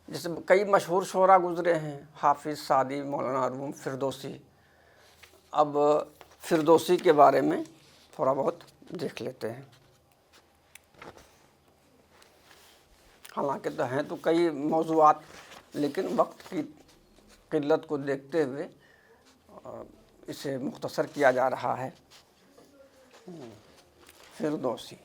جیسے کئی مشہور شعراء گزرے ہیں، حافظ، سعدی، مولانا روم، فردوسی. اب فردوسی کے بارے میں تھوڑا بہت دیکھ لیتے ہیں. حالانکہ تو ہیں تو کئی موضوعات، لیکن وقت کی قلت کو دیکھتے ہوئے اسے مختصر کیا جا رہا ہے. فردوسی.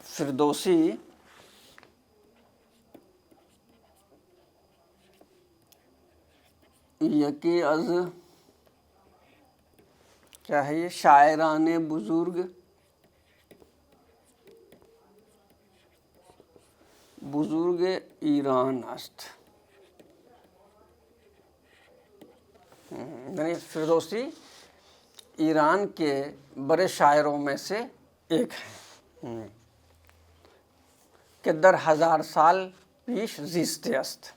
فردوسی یکی از کیا ہے یہ شاعران بزرگ ایران است. یعنی فردوسی ایران کے بڑے شاعروں میں سے ایک ہیں کہ در 1000 سال پیش زیسته است.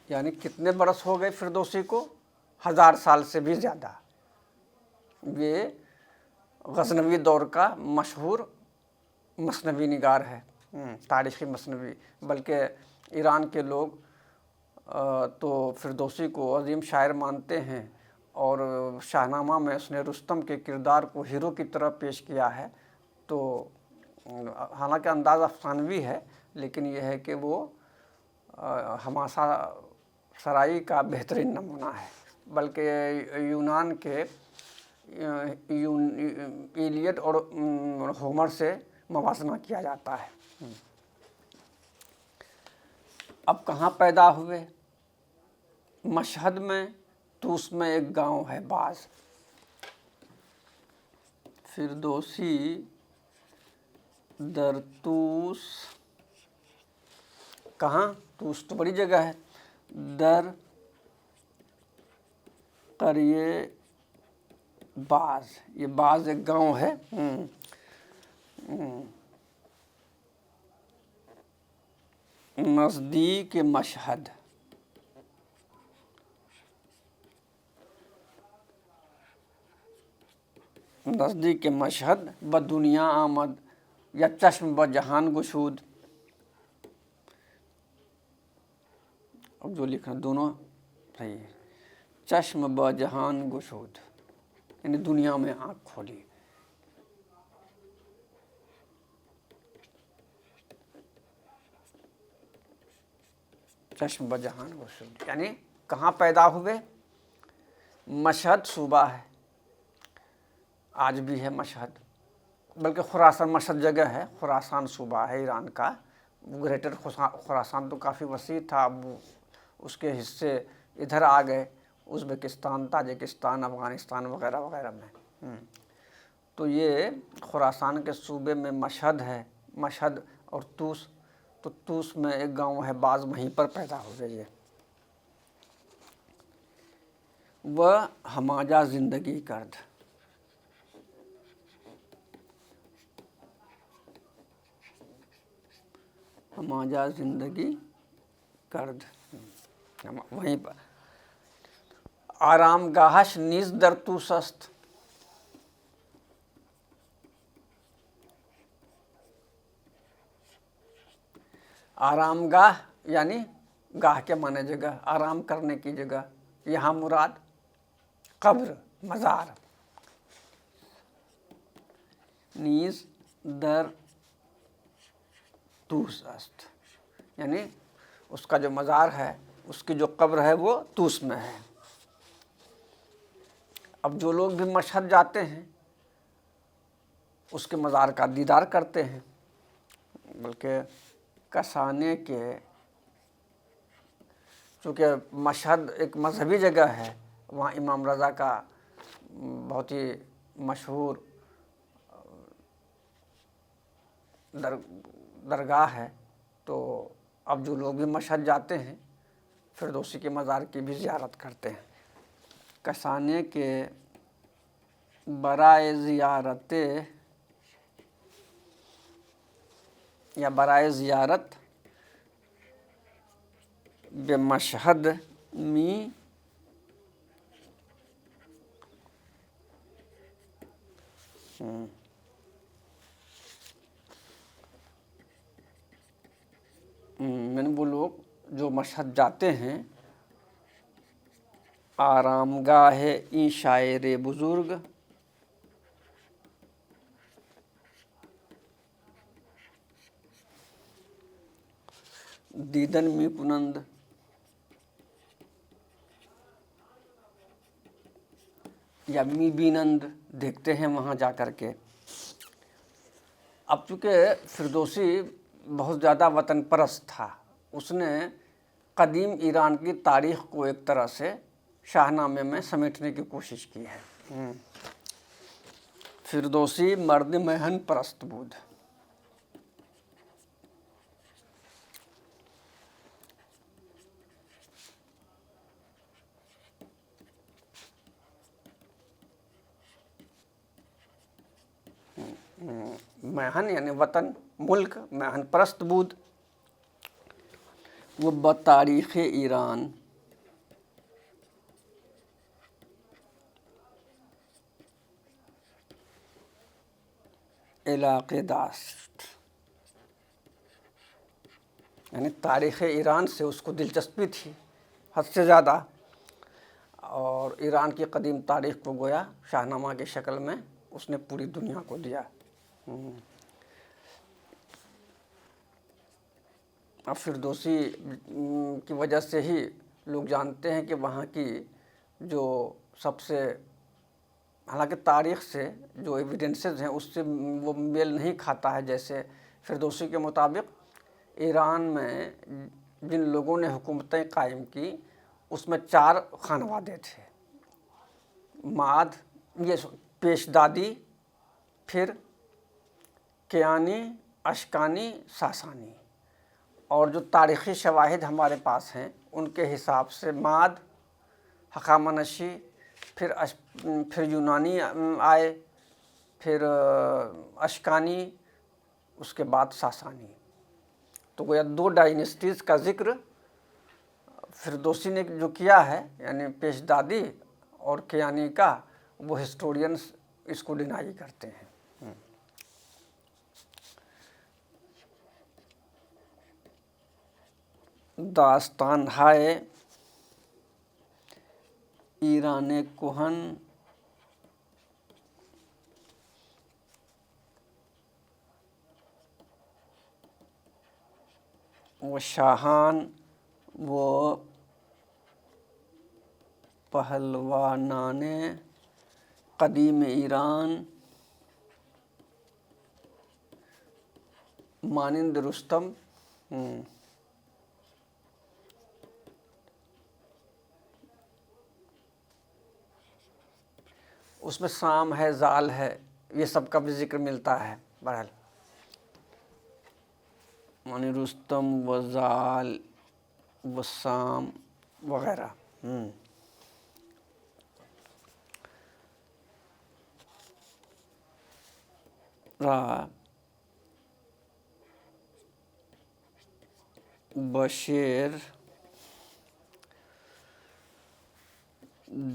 یعنی کتنے برس ہو گئے فردوسی کو؟ 1000 سال سے بھی زیادہ. یہ غزنوی دور کا مشہور مثنوی نگار ہے، تاریخی مثنوی. بلکہ ایران کے لوگ تو فردوسی کو عظیم شاعر مانتے ہیں، اور شاہنامہ میں اس نے رستم کے کردار کو ہیرو کی طرح پیش کیا ہے. تو حالانکہ انداز افسانوی ہے، لیکن یہ ہے کہ وہ حماسہ سرائی کا بہترین نمونہ ہے. بلکہ یونان کے ایلیٹ اور ہومر سے موازنہ کیا جاتا ہے. اب کہاں پیدا ہوئے؟ مشہد میں. طوس میں ایک گاؤں ہے باز. فردوسی در طوس. کہاں؟ طوس تو بڑی جگہ ہے. در قریہ باز. یہ باز ایک گاؤں ہے نزدیک مشہد. نزدیک مشہد بدنیا آمد یا چشم بجہان گشود. اب جو لکھنا دونوں صحیح ہے. چشم بجہان گشود یعنی دنیا میں آنکھ کھولی. چشم بجہان گشود یعنی کہاں پیدا ہوئے؟ مشہد صوبہ ہے، آج بھی ہے مشہد. بلکہ خراسان مشہد جگہ ہے، خراسان صوبہ ہے ایران کا. گریٹر خراسان تو کافی وسیع تھا، اب اس کے حصے ادھر آ گئے، ازبکستان، تاجکستان، افغانستان وغیرہ وغیرہ میں. تو یہ خراسان کے صوبے میں مشہد ہے. مشہد اور طوس. تو طوس میں ایک گاؤں ہے باز، وہیں پر پیدا ہو گئے. وہ ہماجا زندگی کرد. ہماجا زندگی کرد وہیں پر. آرام گاہش نیز در طوس است. آرام گاہ یعنی گاہ کے معنی جگہ، آرام کرنے کی جگہ. یہاں مراد قبر، مزار. نیز در طوس است یعنی اس کا جو مزار ہے، اس کی جو قبر ہے وہ طوس میں ہے. اب جو لوگ بھی مشہد جاتے ہیں اس کے مزار کا دیدار کرتے ہیں. بلکہ کسانے کے، چونکہ مشہد ایک مذہبی جگہ ہے، وہاں امام رضا کا بہت ہی مشہور درگاہ ہے. تو اب جو لوگ بھی مشہد جاتے ہیں فردوسی کے مزار کی بھی زیارت کرتے ہیں. کسانے کے برائے زیارت یا برائے زیارت بمشہد می یعنی وہ لوگ جو مشہد جاتے ہیں آرام گاہ ای شاعر بزرگ دیدن می کنند یا می بینند دیکھتے ہیں وہاں جا کر کے. اب چونکہ فردوسی بہت زیادہ وطن پرست تھا، اس نے قدیم ایران کی تاریخ کو ایک طرح سے شاہ نامے میں سمیٹنے کی کوشش کی ہے. فردوسی مرد مہن پرست بود. مہن یعنی وطن، ملک، مہن پرست بود. وہ بتاریخ ایران علاقے داشت، یعنی تاریخ ایران سے اس کو دلچسپی تھی حد سے زیادہ، اور ایران کی قدیم تاریخ کو گویا شاہ نامہ کی شکل میں اس نے پوری دنیا کو دیا. اب فردوسی کی وجہ سے ہی لوگ جانتے ہیں کہ وہاں کی جو سب سے، حالانکہ تاریخ سے جو ایویڈنسز ہیں اس سے وہ میل نہیں کھاتا ہے. جیسے فردوسی کے مطابق ایران میں جن لوگوں نے حکومتیں قائم کی اس میں 4 خانوادے تھے: ماد، یہ پیش دادی، پھر کیانی، اشکانی، ساسانی. اور جو تاریخی شواہد ہمارے پاس ہیں ان کے حساب سے ماد، ہخامنشی، پھر یونانی آئے، پھر اشکانی، اس کے بعد ساسانی. تو گویا 2 ڈائنیسٹیز کا ذکر فردوسی نے جو کیا ہے، یعنی پیش دادی اور کیانی کا، وہ ہسٹورینز اس کو ڈینائی کرتے ہیں. داستان ہائے ایران کہن و شاہان و پہلوانان قدیم ایران مانند رستم. اس میں سام ہے، زال ہے، یہ سب کا بھی ذکر ملتا ہے. بہرحال یعنی رستم و زال و سام وغیرہ. بشیر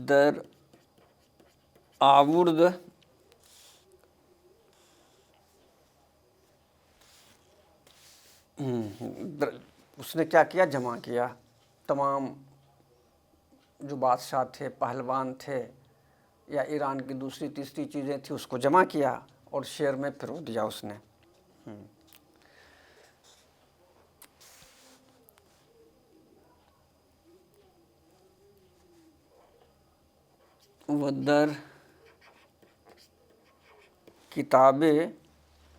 در آورد اس نے کیا کیا؟ جمع کیا. تمام جو بادشاہ تھے، پہلوان تھے، یا ایران کی دوسری تیسری چیزیں تھیں، اس کو جمع کیا اور شعر میں پرو دیا اس نے. وہ در کتابیں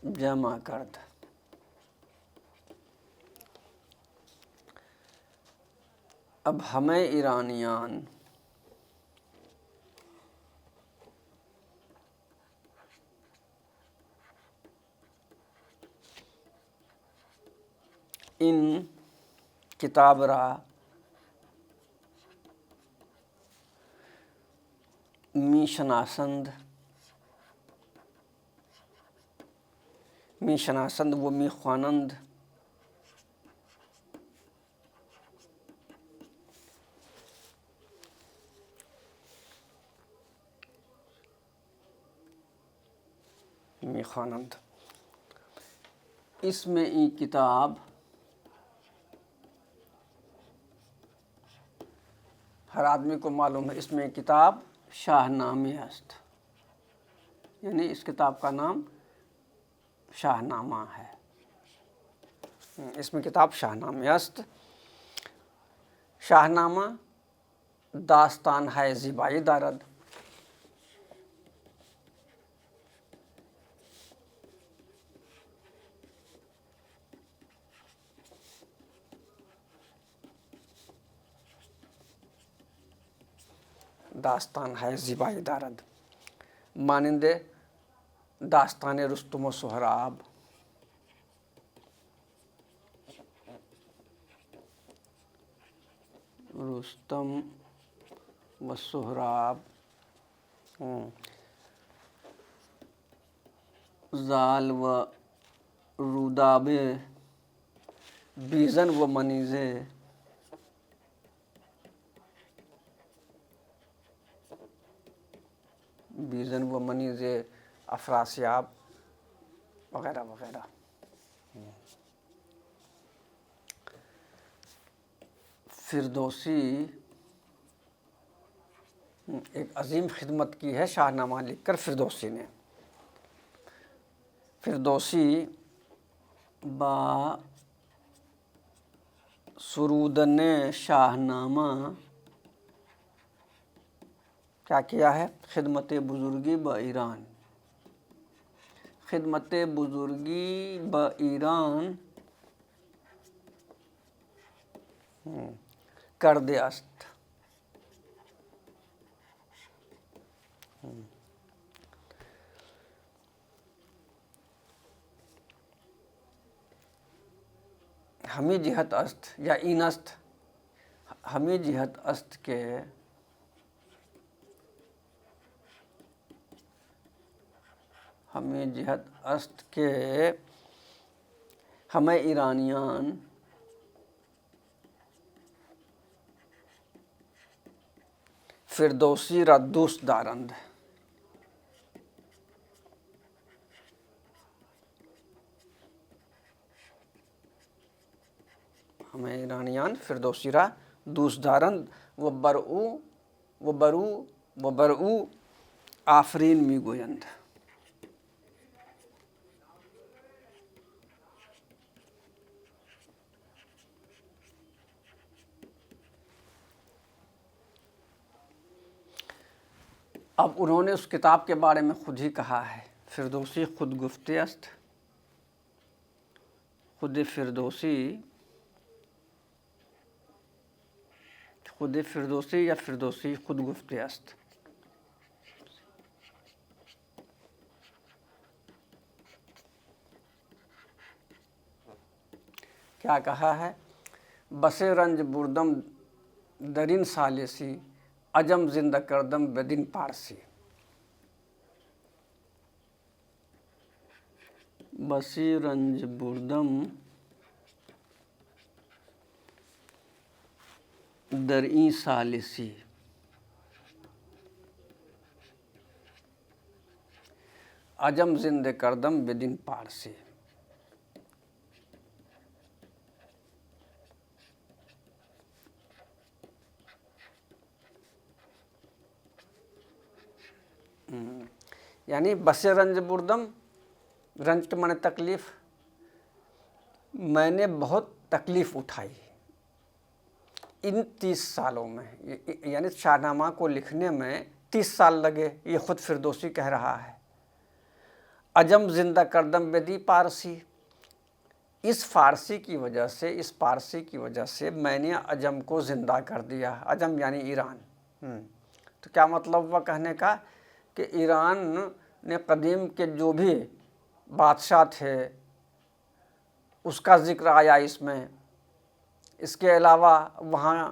جمع کرد. اب ہمیں ایرانیان ان کتاب را می شناسند می شناسند و می خوانند. می خوانند. اس میں ای کتاب ہر آدمی کو معلوم ہے، اس میں کتاب شاہ نامہ است، یعنی اس کتاب کا نام شاہ نامہ ہے. اس میں کتاب شاہ نامہ است. شاہ نامہ داستان ہے زیبایی دارد. داستان ہے زیبایی دارد، مانند داستان رستم و سہراب. رستم و سہراب، زال و رودابه، بیژن و منیژه. بیژن و منیژه، افراسیاب وغیرہ وغیرہ. فردوسی ایک عظیم خدمت کی ہے شاہ نامہ لکھ کر فردوسی نے. فردوسی با سرودن شاہ نامہ کیا کیا ہے؟ خدمت بزرگی با ایران. خدمت بزرگی با ایران کرده است. ہمی جہت است یا این است، ہمی جہت است کہ ہمیں جہت است کہ ہمیں ایرانیان فردوسی را دوست دارند. ہمیں ایرانیان فردوسی را دوست دارند. و برو آفرین می گویند. اب انہوں نے اس کتاب کے بارے میں خود ہی کہا ہے، فردوسی خود گفتے است. خود فردوسی یا فردوسی خود گفتے است. کیا کہا ہے؟ بسے رنج بردم درین سالسی، عجم زندہ کردم بدین پارسی. بسی رنج بردم در این سالسی، عجم زندہ کردم بدین پارسی. یعنی بس رنج بردم، رنج کے معنی تکلیف، میں نے بہت تکلیف اٹھائی ان 30 سالوں میں. یعنی شاہ نامہ کو لکھنے میں 30 سال لگے، یہ خود فردوسی کہہ رہا ہے. عجم زندہ کردم بدی پارسی، اس فارسی کی وجہ سے میں نے عجم کو زندہ کر دیا. عجم یعنی ایران. تو کیا مطلب ہوا کہنے کا؟ کہ ایران نے قدیم کے جو بھی بادشاہ تھے اس کا ذکر آیا اس میں. اس کے علاوہ وہاں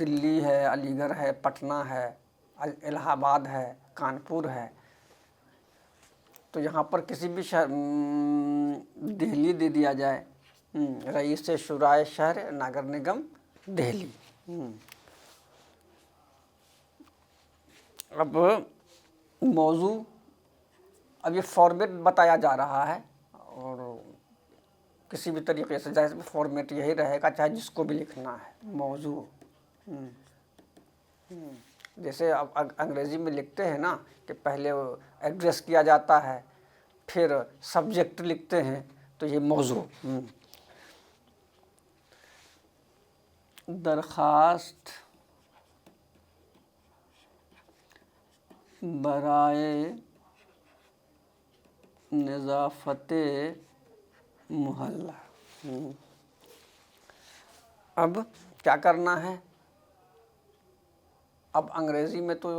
دلی ہے، علی گڑھ ہے، پٹنہ ہے، الہ آباد ہے، کانپور ہے، تو یہاں پر کسی بھی شہر دہلی دے دیا جائے، رئیس شورائے شہر نگر نگم دہلی۔ اب موضوع، اب یہ فارمیٹ بتایا جا رہا ہے، اور کسی بھی طریقے سے جیسے فارمیٹ یہی رہے گا، چاہے جس کو بھی لکھنا ہے موضوع۔ جیسے اب انگریزی میں لکھتے ہیں نا کہ پہلے ایڈریس کیا جاتا ہے، پھر سبجیکٹ لکھتے ہیں، تو یہ موضوع۔ درخواست برائے نظافت محلہ۔ اب کیا کرنا ہے؟ اب انگریزی میں تو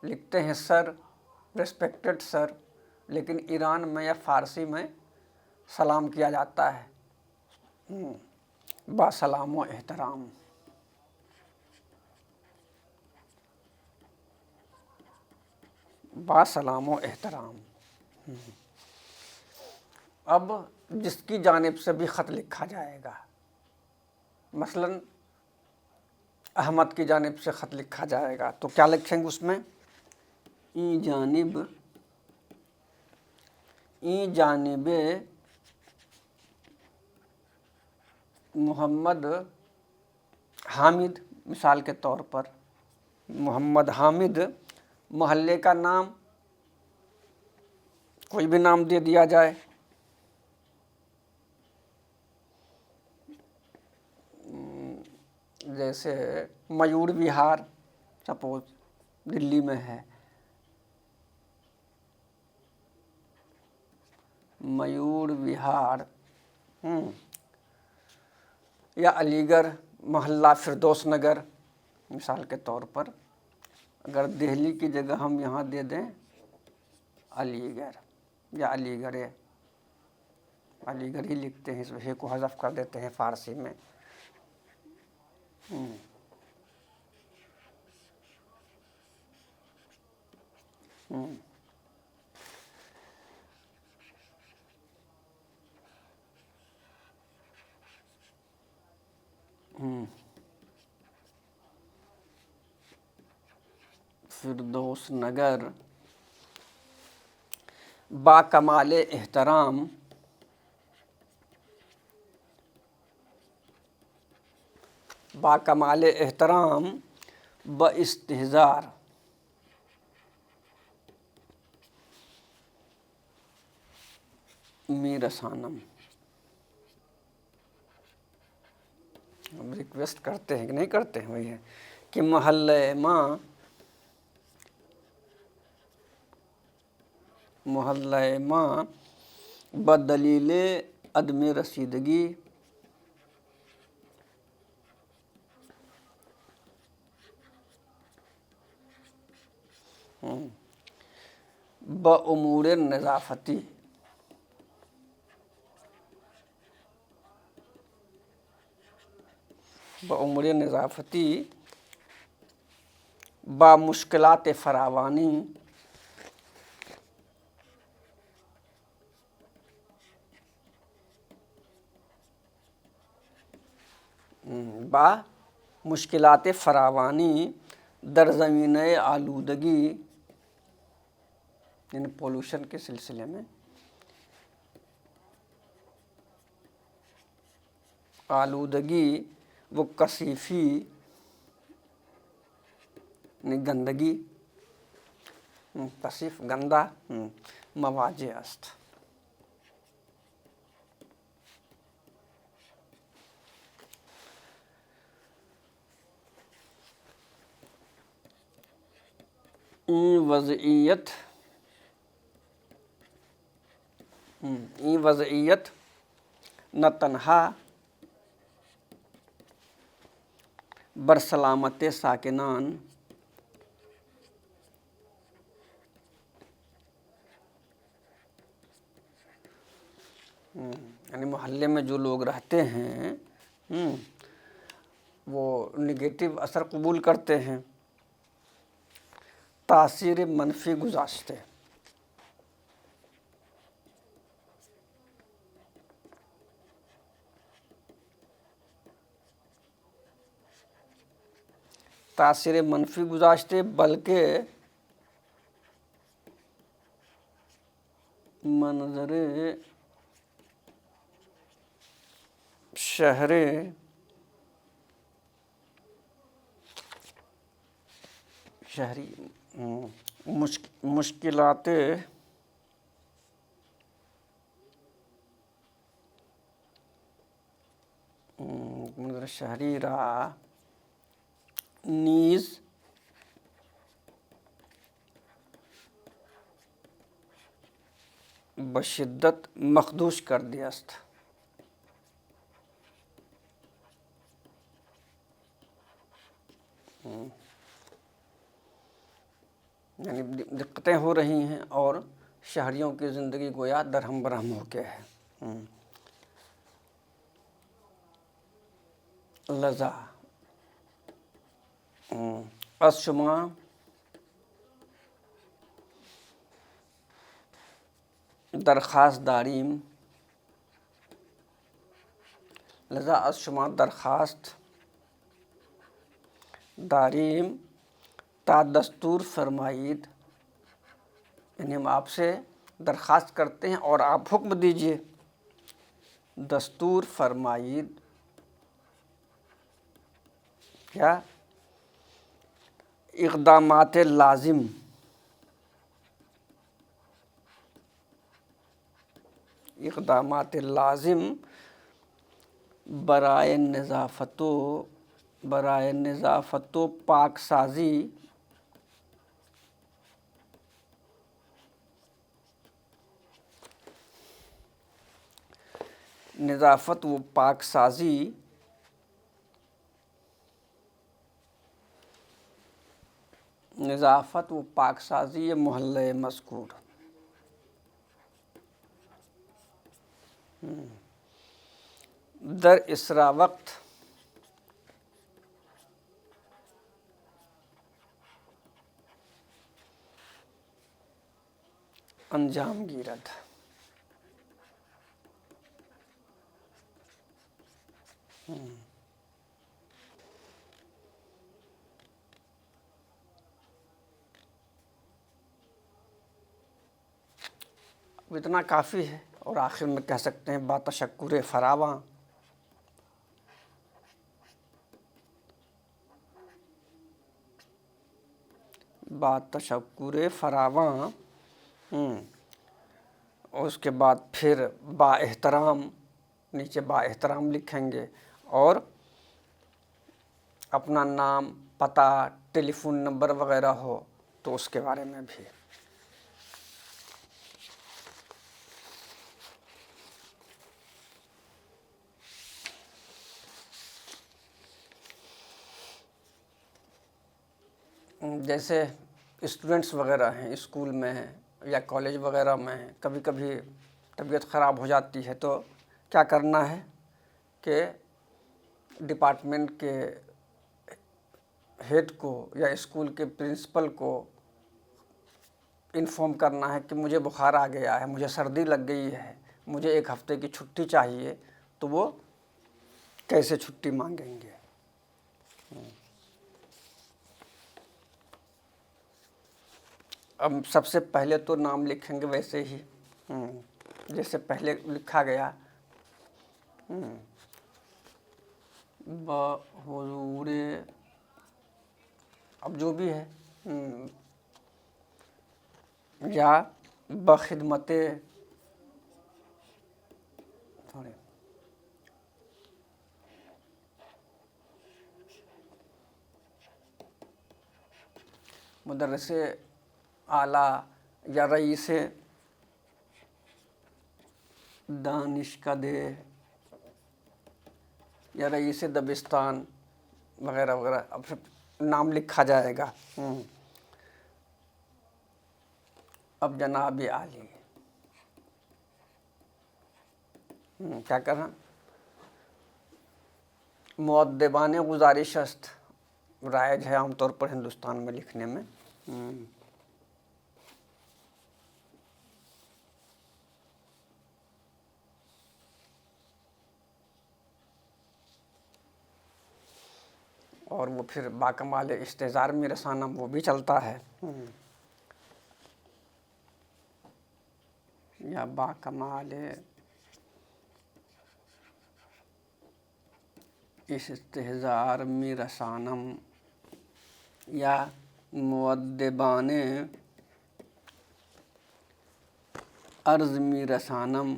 لکھتے ہیں سر، ریسپیکٹڈ سر، لیکن ایران میں یا فارسی میں سلام کیا جاتا ہے، با سلام و احترام۔ با سلام و احترام۔ اب جس کی جانب سے بھی خط لکھا جائے گا، مثلاً احمد کی جانب سے خط لکھا جائے گا، تو کیا لکھیں گے اس میں؟ جانب محمد حامد، مثال کے طور پر محمد حامد، محلے کا نام کوئی بھی نام دے دیا جائے، جیسے میور وہار سپوز دلی میں ہے، میور وہار، یا علی گڑھ محلہ فردوس نگر مثال کے طور پر۔ اگر دہلی کی جگہ ہم یہاں دے دیں علی گڑھ، یا علی گڑھ ہی لکھتے ہیں، اس ہے کو حذف کر دیتے ہیں فارسی میں۔ فردوس نگر، با کمال احترام، با کمال احترام، با استحضار، میر ثانم۔ ہم ریکویسٹ کرتے ہیں کہ نہیں کرتے ہیں، وہی ہے کہ محلہ ماں بدلیل عدم رسیدگی بامور نظافتی، بامور نظافتی، با مشکلات فراوانی، با مشکلات فراوانی در زمین آلودگی، یعنی پولوشن کے سلسلے میں، آلودگی و کثیفی یعنی گندگی، کثیف گندہ، مواجہ است۔ این وضعیت نہ تنہا بر سلامت ساکنان یعنی محلے میں جو لوگ رہتے ہیں وہ نگیٹو اثر قبول کرتے ہیں. تاثیر منفی گزاشتے. تاثیر منفی گزاشتے بلکہ منظر شہر شہری مشکلات منظر شہری را نیز بشدت مخدوش کر دیا است. یعنی دقتیں ہو رہی ہیں اور شہریوں کی زندگی گویا درہم برہم ہو کے ہے. لذا از شما درخواست داریم. لذا از شما درخواست داریم تا دستور فرمائید. یعنی ہم آپ سے درخواست کرتے ہیں اور آپ حکم دیجئے. دستور فرمائید کیا؟ اقدامات لازم برائے نظافت و پاک سازی نظافت و پاک سازی محلہ مذکور. در اسرا وقت انجام گیرد. اتنا کافی ہے. اور آخر میں کہہ سکتے ہیں باتشکر فراواں. باتشکر فراواں. اور اس کے بعد پھر با احترام، نیچے با احترام لکھیں گے اور اپنا نام، پتہ، ٹیلی فون نمبر وغیرہ ہو تو اس کے بارے میں بھی. جیسے اسٹوڈنٹس وغیرہ ہیں، اسکول میں ہیں یا کالج وغیرہ میں ہیں، کبھی کبھی طبیعت خراب ہو جاتی ہے تو کیا کرنا ہے کہ ڈپارٹمنٹ کے ہیڈ کو یا اسکول کے پرنسپل کو انفارم کرنا ہے کہ مجھے بخار آ گیا ہے، مجھے سردی لگ گئی ہے، مجھے 1 ہفتے کی چھٹی چاہیے. تو وہ کیسے چھٹی مانگیں گے؟ اب سب سے پہلے تو نام لکھیں گے ویسے ہی جیسے پہلے لکھا گیا، بحضور، اب جو بھی ہے، یا بخدمت مدرس اعلیٰ یا رئیس دانشکدہ یا رئیس دبستان وغیرہ وغیرہ. اب نام لکھا جائے گا. اب جناب عالی کیا کرنا؟ مؤدبان گزارش است رائج ہے عام طور پر ہندوستان میں لکھنے میں. اور وہ پھر باکمال استحضار میں رسانہ وہ بھی چلتا ہے. یا باکمال استحضار می رسانم یا مؤدبان عرض می رسانم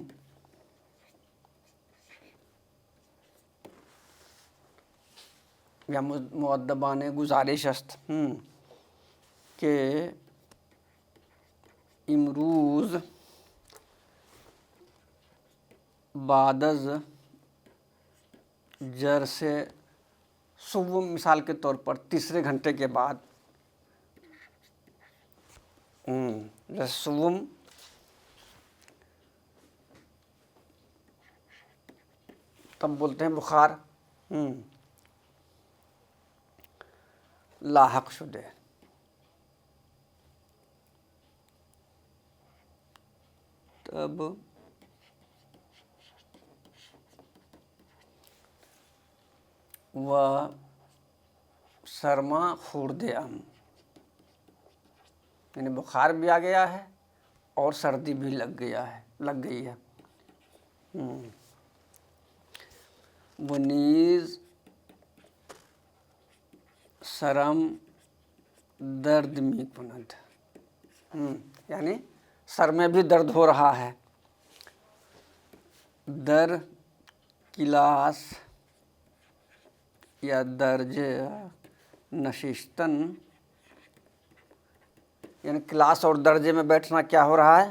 یا مؤدبان گزارش است کہ امروز بعد از جر سے صبح مثال کے طور پر تیسرے گھنٹے کے بعد صبح تب بولتے ہیں بخار لاحق شدے. تب و سرما خوردے ام یعنی بخار بھی آ گیا ہے اور سردی بھی لگ گئی ہے. وہ نیز سرم درد می کند یعنی سر میں بھی درد ہو رہا ہے. در کلاس یا درجہ نشستن یعنی کلاس اور درجے میں بیٹھنا کیا ہو رہا ہے؟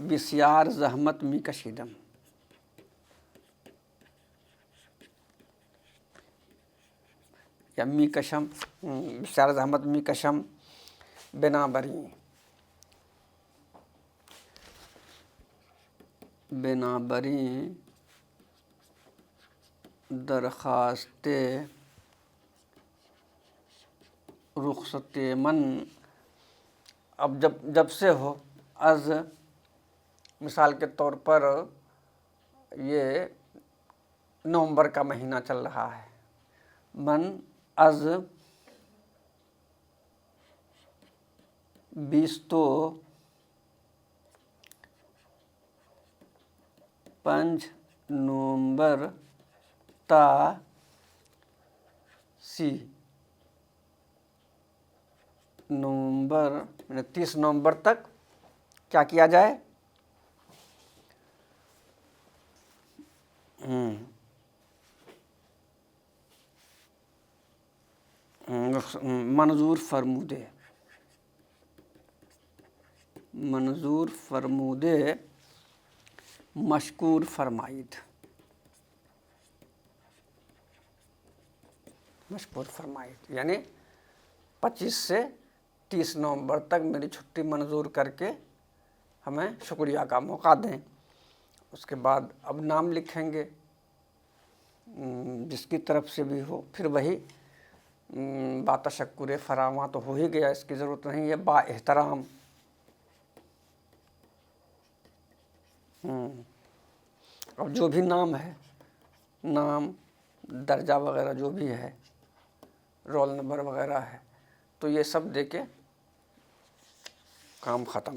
بسیار زحمت می کشیدم یا می کشم بسیار زحمت می کشم بنابراین درخواست رخصت من اب جب سے ہو از مثال کے طور پر یہ نومبر کا مہینہ چل رہا ہے. من از 5 نومبر تا 30 نومبر یعنی 30 نومبر تک کیا کیا جائے؟ منظور فرمودے مشکور فرمائید یعنی 25 سے 30 نومبر تک میری چھٹی منظور کر کے ہمیں شکریہ کا موقع دیں. اس کے بعد اب نام لکھیں گے جس کی طرف سے بھی ہو. پھر وہی با تشکر فراواں تو ہو ہی گیا، اس کی ضرورت نہیں ہے. با احترام اب جو بھی نام ہے، نام درجہ وغیرہ جو بھی ہے، رول نمبر وغیرہ ہے، تو یہ سب دے کے کام ختم.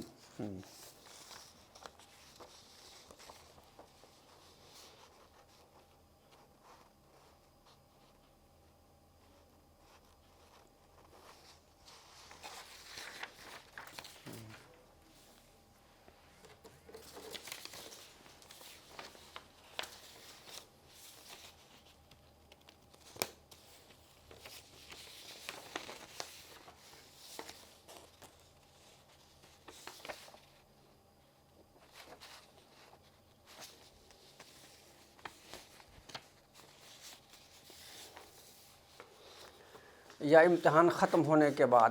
یا امتحان ختم ہونے کے بعد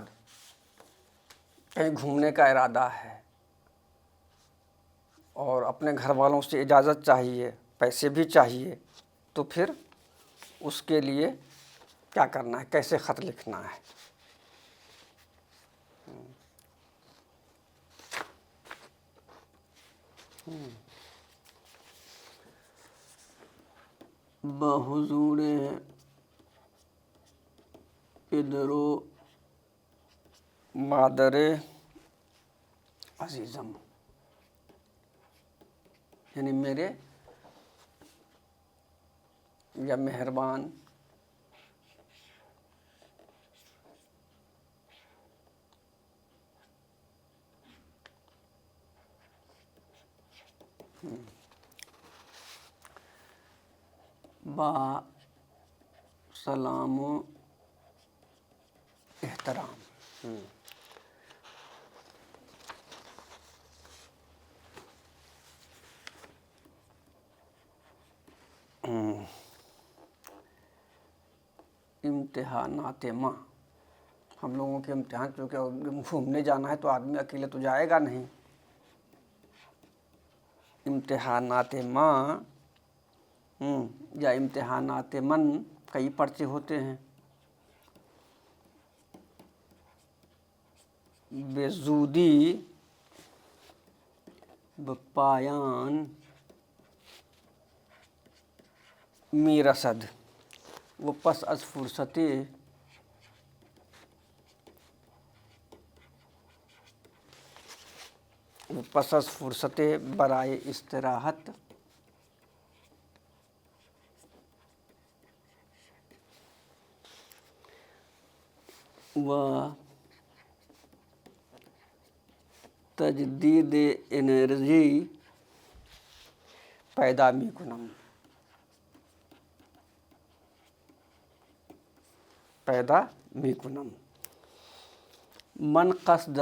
کہیں گھومنے کا ارادہ ہے اور اپنے گھر والوں سے اجازت چاہیے، پیسے بھی چاہیے، تو پھر اس کے لیے کیا کرنا ہے، کیسے خط لکھنا ہے۔ بحضور پدر و مادر عزیزم، یعنی میرے یا مہربان با سلام و احترام۔ امتحانات ماں، ہم لوگوں کے امتحان، چونکہ گھومنے جانا ہے تو آدمی اکیلے تو جائے گا نہیں۔ امتحانات ماں یا امتحانات من، کئی پرچے ہوتے ہیں۔ بے زودی بپایان می رسد، وہ پس از فرصت برائے استراحت و تجدید انرژی پیدا می کنم، من قصد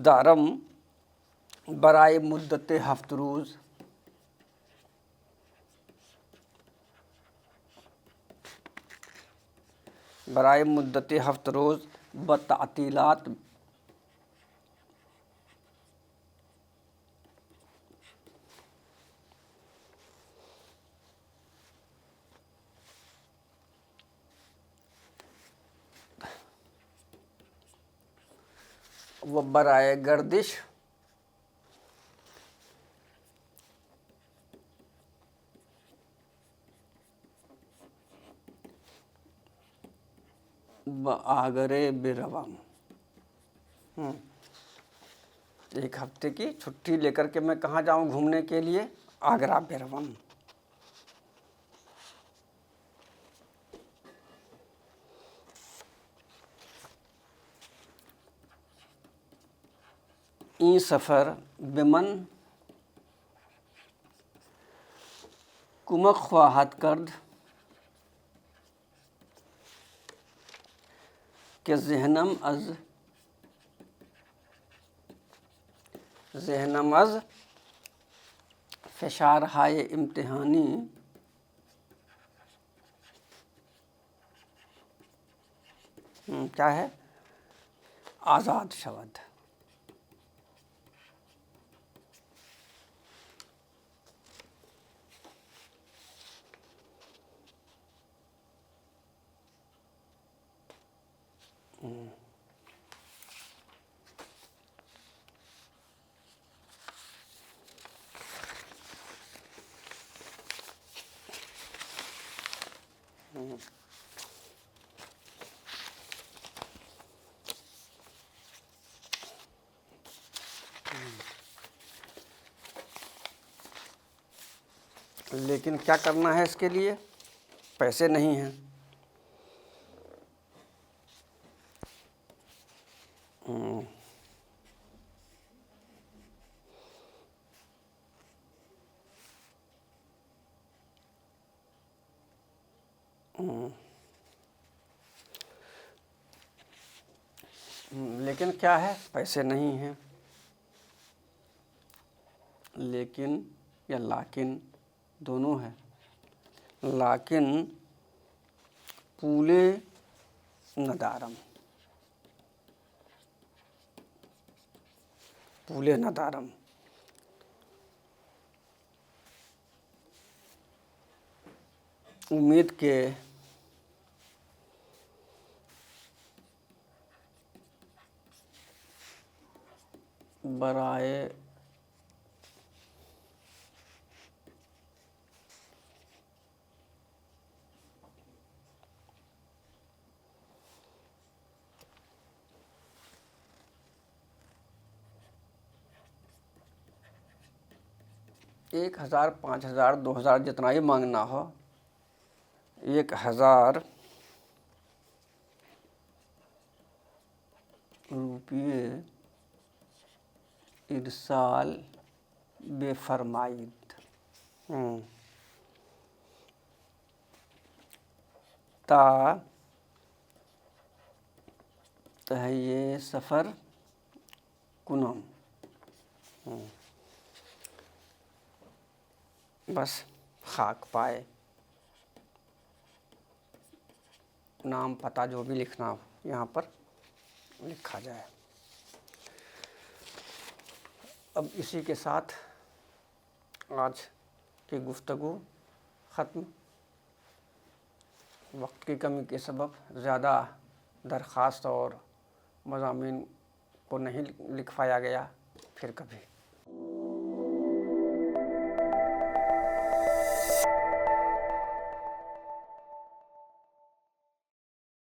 دارم برائے مدت 7 روز بتعطیلات و برائے گردش بآگرے بروم، ایک ہفتے کی چھٹی لے کر کے میں کہاں جاؤں گھومنے کے لیے؟ آگرہ بروم۔ این سفر بمن کمک خواہد کرد کہ ذہنم از فشارهای امتحانی کیا ہے؟ آزاد شود۔ لیکن کیا کرنا ہے اس کے لیے؟ پیسے نہیں ہیں۔ لیکن کیا ہے؟ پیسے نہیں ہیں۔ لیکن یا لیکن دونوں ہے۔ لیکن پولے ندارم، امید کے برائے ایک ہزار 5000 2000 جتنا ہی مانگنا ہو 1000 روپیے ارسال بے فرمائید تا تہیہ سفر کنم بس خاک پائے، نام پتہ جو بھی لکھنا ہو یہاں پر لکھا جائے۔ اب اسی کے ساتھ آج کی گفتگو ختم۔ وقت کی کمی کے سبب زیادہ درخواست اور مضامین کو نہیں لکھ پایا گیا، پھر کبھی